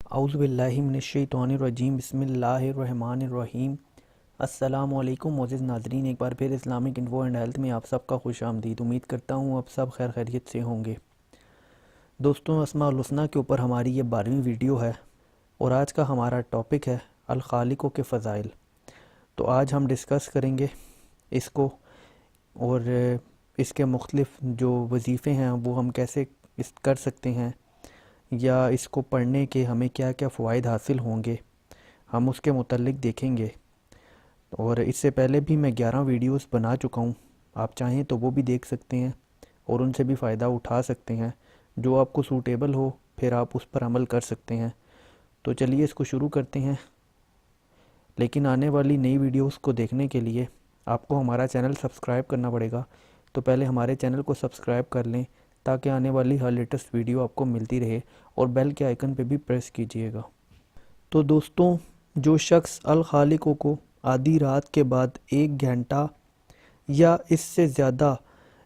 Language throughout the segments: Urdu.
اعوذ باللہ من الشیطان الرجیم بسم اللہ الرحمن الرحیم۔ السلام علیکم معزز ناظرین، ایک بار پھر اسلامک انفو اینڈ ہیلتھ میں آپ سب کا خوش آمدید۔ امید کرتا ہوں آپ سب خیر خیریت سے ہوں گے۔ دوستوں، اسماء الحسنی کے اوپر ہماری یہ 12ویں ویڈیو ہے اور آج کا ہمارا ٹاپک ہے الخالق کے فضائل۔ تو آج ہم ڈسکس کریں گے اس کو اور اس کے مختلف جو وظیفے ہیں وہ ہم کیسے کر سکتے ہیں، یا اس کو پڑھنے کے ہمیں کیا کیا فوائد حاصل ہوں گے، ہم اس کے متعلق دیکھیں گے۔ اور اس سے پہلے بھی میں 11 ویڈیوز بنا چکا ہوں، آپ چاہیں تو وہ بھی دیکھ سکتے ہیں اور ان سے بھی فائدہ اٹھا سکتے ہیں۔ جو آپ کو سوٹیبل ہو پھر آپ اس پر عمل کر سکتے ہیں۔ تو چلیے اس کو شروع کرتے ہیں، لیکن آنے والی نئی ویڈیوز کو دیکھنے کے لیے آپ کو ہمارا چینل سبسکرائب کرنا پڑے گا۔ تو پہلے ہمارے چینل کو سبسکرائب کر لیں تاکہ آنے والی ہر لیٹسٹ ویڈیو آپ کو ملتی رہے، اور بیل کے آئیکن پہ بھی پریس کیجئے گا۔ تو دوستوں، جو شخص الخالق کو آدھی رات کے بعد 1 گھنٹہ یا اس سے زیادہ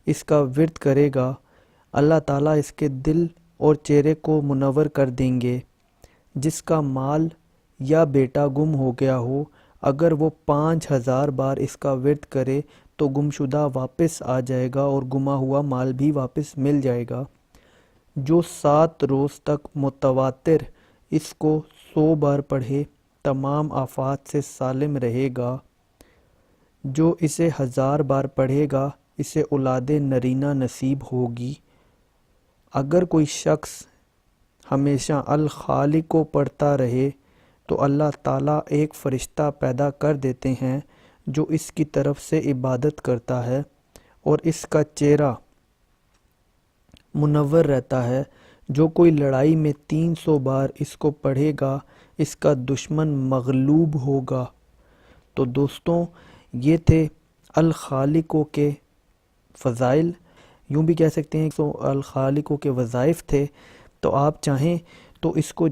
اس کا ورد کرے گا، اللہ تعالیٰ اس کے دل اور چہرے کو منور کر دیں گے۔ جس کا مال یا بیٹا گم ہو گیا ہو، اگر وہ 5000 بار اس کا ورد کرے تو گمشدہ واپس آ جائے گا اور گما ہوا مال بھی واپس مل جائے گا۔ جو 7 روز تک متواتر اس کو 100 بار پڑھے، تمام آفات سے سالم رہے گا۔ جو اسے 1000 بار پڑھے گا، اسے اولاد نرینہ نصیب ہوگی۔ اگر کوئی شخص ہمیشہ الخالق کو پڑھتا رہے تو اللہ تعالیٰ ایک فرشتہ پیدا کر دیتے ہیں جو اس کی طرف سے عبادت کرتا ہے، اور اس کا چہرہ منور رہتا ہے۔ جو کوئی لڑائی میں 300 بار اس کو پڑھے گا، اس کا دشمن مغلوب ہوگا۔ تو دوستوں، یہ تھے الخالق کے فضائل، یوں بھی کہہ سکتے ہیں تو الخالق کے وظائف تھے۔ تو آپ چاہیں تو اس کو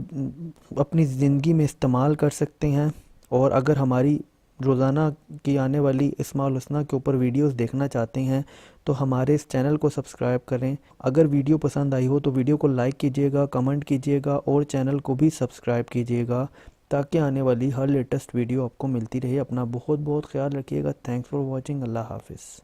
اپنی زندگی میں استعمال کر سکتے ہیں، اور اگر ہماری روزانہ کی آنے والی اسماء الحسنی کے اوپر ویڈیوز دیکھنا چاہتے ہیں تو ہمارے اس چینل کو سبسکرائب کریں۔ اگر ویڈیو پسند آئی ہو تو ویڈیو کو لائک کیجئے گا، کمنٹ کیجئے گا، اور چینل کو بھی سبسکرائب کیجئے گا تاکہ آنے والی ہر لیٹسٹ ویڈیو آپ کو ملتی رہے۔ اپنا بہت بہت خیال رکھیے گا۔ Thanks for watching. اللہ حافظ۔